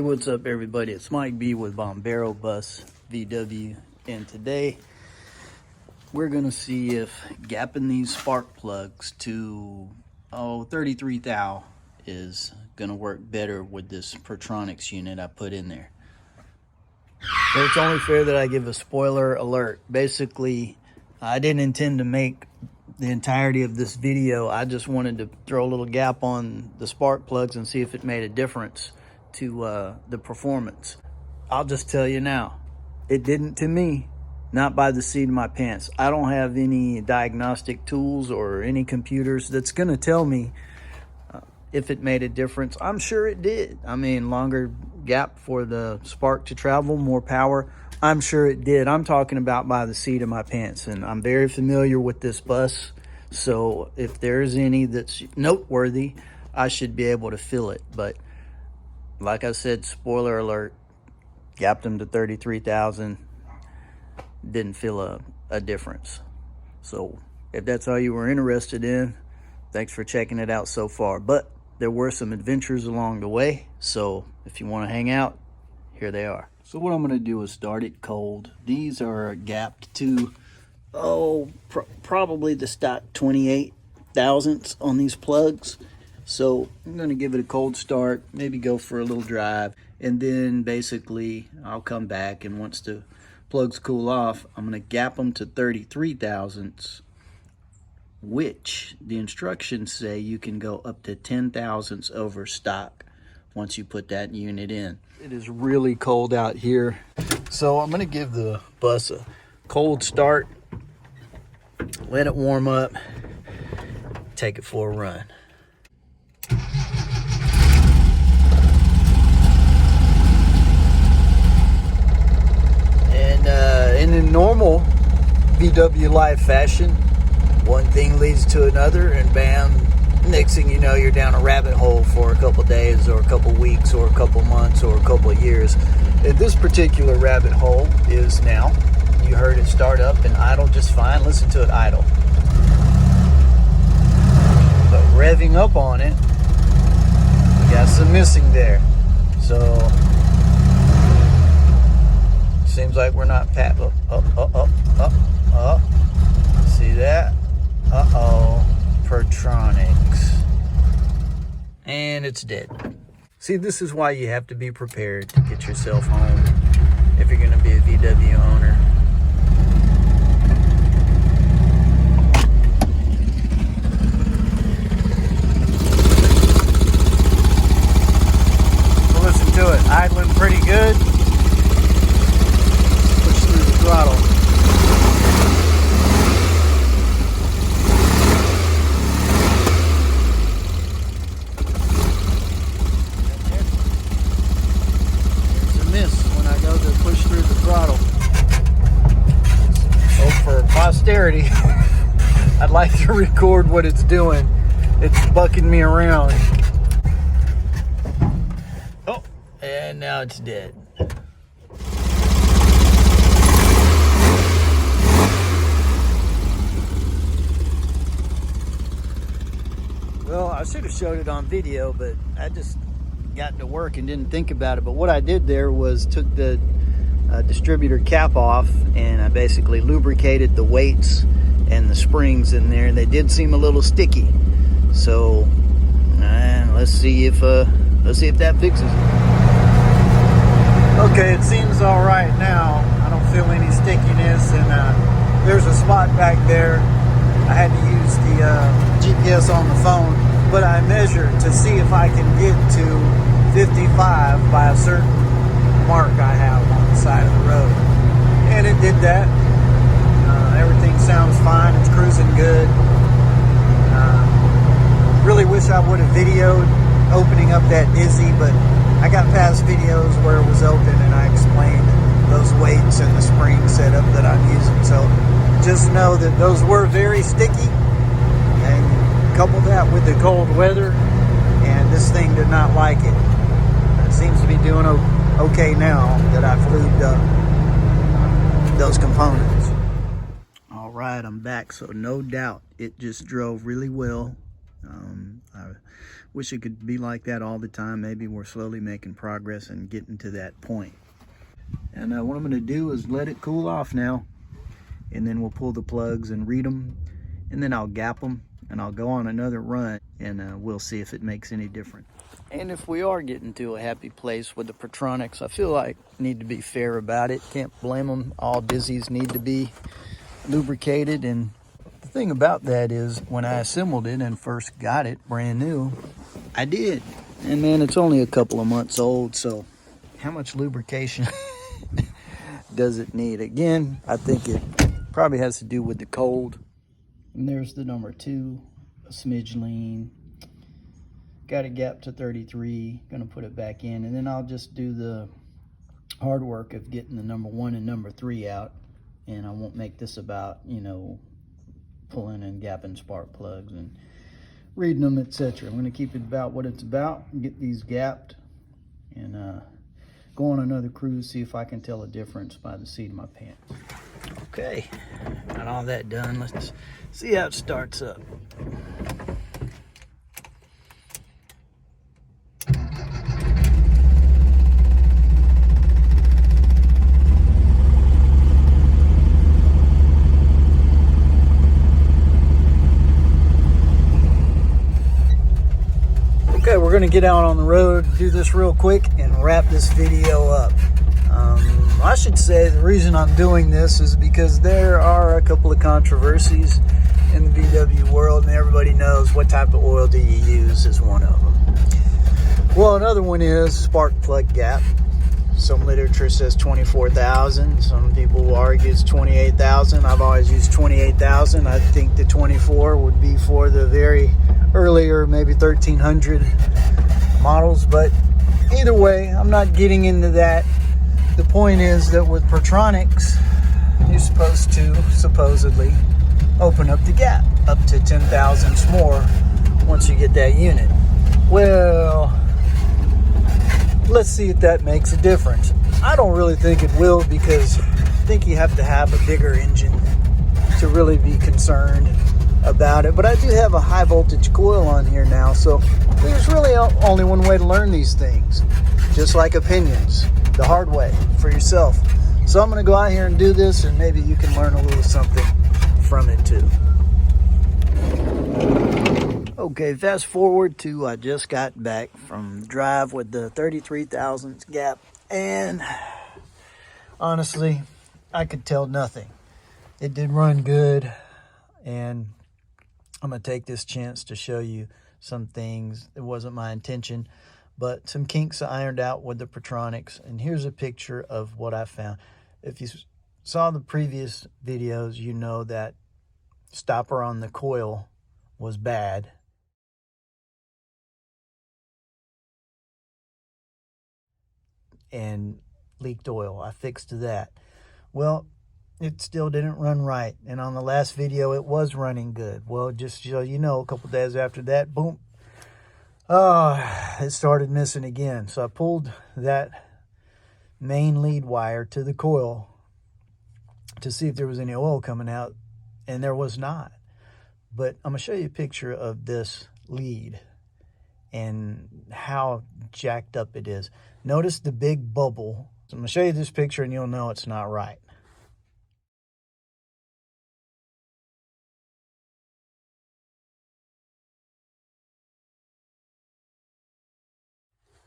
Hey, what's up everybody? It's Mike B with Bombero Bus VW, and today we're gonna see if gapping these spark plugs to 33 thou is gonna work better with this Pertronix unit I put in there. So it's only fair that I give a spoiler alert. Basically, I didn't intend to make the entirety of this video. I just wanted to throw a little gap on the spark plugs and see if it made a difference to the performance. I'll just tell you now, it didn't to me, not by the seat of my pants. I don't have any diagnostic tools or any computers that's gonna tell me if it made a difference. I'm sure it did. I mean, longer gap for the spark to travel, more power. I'm sure it did. I'm talking about by the seat of my pants, and I'm very familiar with this bus. So if there's any that's noteworthy, I should be able to feel it. But like I said, spoiler alert, gapped them to 33,000, didn't feel a difference. So if that's all you were interested in, thanks for checking it out so far. But there were some adventures along the way, so if you want to hang out, here they are. So what I'm going to do is start it cold. These are gapped to, probably the stock 28 thousandths on these plugs. So I'm going to give it a cold start, maybe go for a little drive, and then basically I'll come back, and once the plugs cool off, I'm going to gap them to 33 thousandths, which the instructions say you can go up to 10 thousandths over stock once you put that unit in. It is really cold out here, so I'm going to give the bus a cold start, let it warm up, take it for a run. And in normal VW life fashion, one thing leads to another, and bam, next thing you know, you're down a rabbit hole for a couple days or a couple weeks or a couple months or a couple of years. And this particular rabbit hole is now, you heard it start up and idle just fine. Listen to it idle. But revving up on it, we got some missing there. So seems like we're not see that? Pertronix. And it's dead. See, this is why you have to be prepared to get yourself home if you're going to be a VW owner. So listen to it, idling pretty good. Push through the throttle. Push through the throttle. So for posterity, I'd like to record what it's doing. It's bucking me around. Oh, and now it's dead. Well, I should have showed it on video, but I just got to work and didn't think about it. But what I did there was took the distributor cap off, and I basically lubricated the weights and the springs in there, and they did seem a little sticky. So let's see if that fixes it. Okay, it seems all right now. I don't feel any stickiness, and there's a spot back there. I had to use the GPS on the phone, but I measured to see if I can get to 55 by a certain mark I have on the side of the road, and it did that. Everything sounds fine. It's cruising good. Really wish I would have videoed opening up that Dizzy, but I got past videos where it was open and I explained those weights and the spring setup that I'm using. So just know that those were very sticky, and couple that with the cold weather, and this thing did not like it. It seems to be doing okay now that I've lubed up those components. All right, I'm back. So no doubt it just drove really well I wish it could be like that all the time. Maybe we're slowly making progress and getting to that point. And what I'm going to do is let it cool off now, and then we'll pull the plugs and read them, and then I'll gap them, and I'll go on another run, and we'll see if it makes any difference. And if we are getting to a happy place with the Pertronix, I feel like I need to be fair about it. Can't blame them. All dizzys need to be lubricated. And the thing about that is, when I assembled it and first got it brand new, I did. And man, it's only a couple of months old, so how much lubrication does it need? Again, I think it probably has to do with the cold. And there's the number 2, a smidge lean. Got it gapped to 33, gonna put it back in, and then I'll just do the hard work of getting the number 1 and number 3 out, and I won't make this about, you know, pulling and gapping spark plugs and reading them, etc. I'm gonna keep it about what it's about, get these gapped, and go on another cruise, see if I can tell a difference by the seat of my pants. Okay, got all that done. Let's see how it starts up. Okay, we're gonna get out on the road, do this real quick, and wrap this video up. I should say the reason I'm doing this is because there are a couple of controversies in the VW world, and everybody knows what type of oil do you use is one of them. Well, another one is spark plug gap. Some literature says 24,000. Some people will argue it's 28,000. I've always used 28,000. I think the 24 would be for the very earlier, maybe 1300 models. But either way, I'm not getting into that. The point is that with Pertronix, you're supposed to supposedly open up the gap up to 10 thousandths more once you get that unit. Well, let's see if that makes a difference. I don't really think it will, because I think you have to have a bigger engine to really be concerned about it. But I do have a high voltage coil on here now, so there's really only one way to learn these things, just like opinions, the hard way for yourself. So I'm going to go out here and do this, and maybe you can learn a little something from it too. Okay, fast forward to I just got back from the drive with the 33 thousandths gap, and honestly, I could tell nothing. It did run good, and I'm going to take this chance to show you some things. It wasn't my intention, but some kinks I ironed out with the Pertronix, and here's a picture of what I found. If you saw the previous videos, you know that stopper on the coil was bad. And leaked oil. I fixed that. Well, it still didn't run right. And on the last video, it was running good. Well, just so you know, a couple days after that, boom, it started missing again. So I pulled that main lead wire to the coil to see if there was any oil coming out, and there was not. But I'm going to show you a picture of this lead and how jacked up it is. Notice the big bubble. So I'm going to show you this picture, and you'll know it's not right.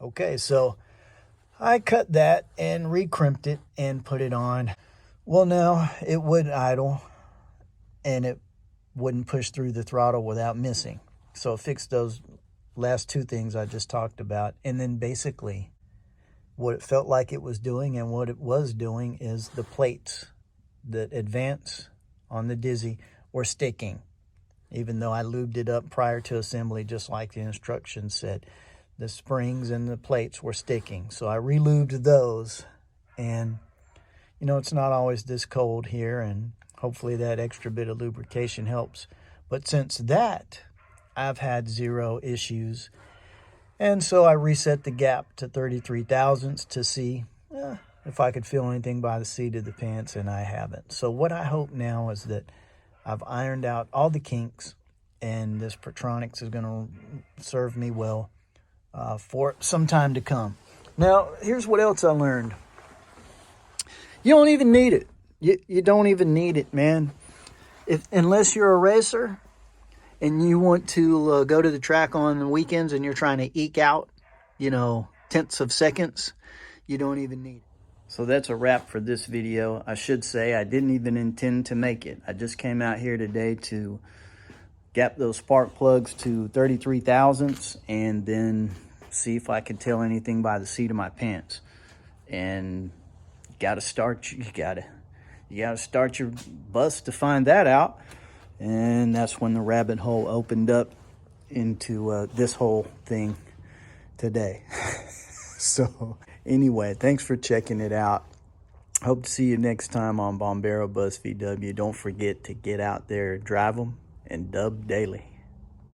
Okay, so I cut that and recrimped it and put it on. Well, now it would idle, and it wouldn't push through the throttle without missing. So I fixed those last two things I just talked about. And then basically what it felt like it was doing and what it was doing is the plates that advance on the Dizzy were sticking, even though I lubed it up prior to assembly, just like the instructions said. The springs and the plates were sticking. So I relubed those, and you know, it's not always this cold here, and hopefully that extra bit of lubrication helps. But since that, I've had zero issues. And so I reset the gap to 33 thousandths to see if I could feel anything by the seat of the pants, and I haven't. So what I hope now is that I've ironed out all the kinks, and this Pertronix is going to serve me well for some time to come. Now, here's what else I learned. You don't even need it. You don't even need it, man. Unless you're a racer and you want to go to the track on the weekends and you're trying to eke out, tenths of seconds, you don't even need it. So that's a wrap for this video. I should say I didn't even intend to make it. I just came out here today to gap those spark plugs to 33 thousandths and then see if I could tell anything by the seat of my pants. And you gotta start your bus to find that out. And that's when the rabbit hole opened up into this whole thing today. So anyway, thanks for checking it out. Hope to see you next time on Bombero Bus VW. Don't forget to get out there, drive them, and dub daily.